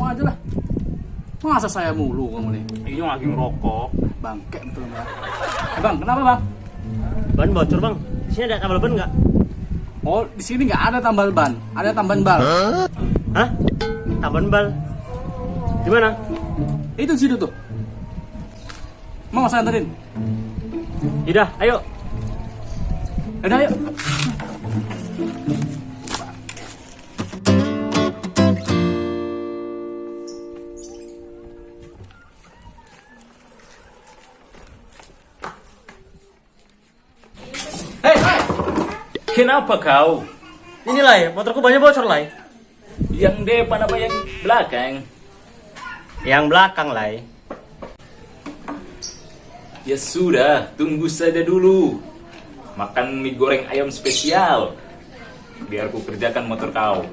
aja lah. Masa saya mulu kamu nih? Ini lagi ngerokok. Bangke betul bang. Bang, kenapa bang? Ban bocor bang. Di sini ada tambal ban nggak? Oh, di sini nggak ada tambal ban, ada tambahan bal. Hah? Tambahan bal? Di mana? Itu di situ tuh. Mau saya anterin? Yaudah, ayo. Udah yuk. Hei, kenapa kau? Ini lah ya, motorku banyak bocor lah. Yang depan apa yang belakang? Yang belakang lah. Ya sudah, tunggu saja dulu. Makan mie goreng ayam spesial. Biar ku kerjakan motor kau.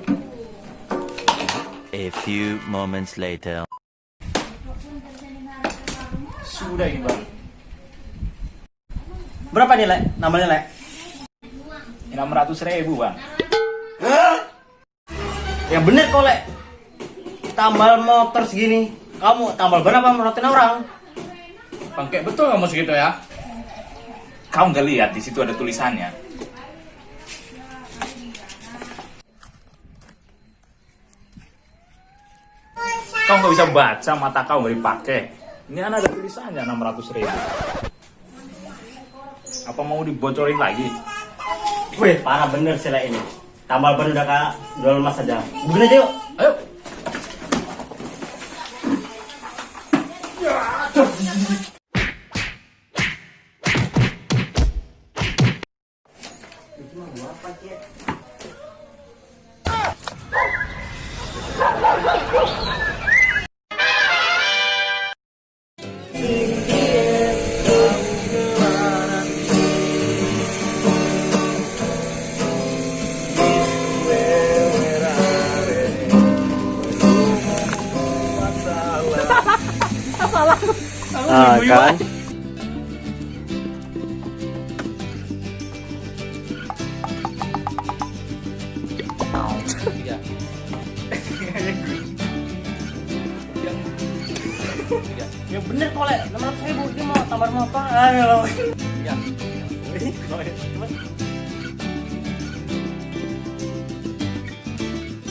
A few moments later. Sudah ini bang. Berapa nih, Le? Namanya, Le? 600.000 bang. Yang bener kok, Le. Tambal motor segini. Kamu tambal ban apa merotin orang? Bangke betul kamu segitu ya? Kau nggak lihat di situ ada tulisannya? Kau nggak bisa baca, mata kau nggak dipakai. Ini ada tulisannya 600.000. Apa mau dibocorin lagi? Wih, parah bener sih, Le, ini. Tambal ban udah kayak jual emas aja. Begini aja yuk. Ayo. Ah, kan? Iya. Ya bener kok, Le. 600.000 ini mau tambal motor. Ayo. Iya. Coba.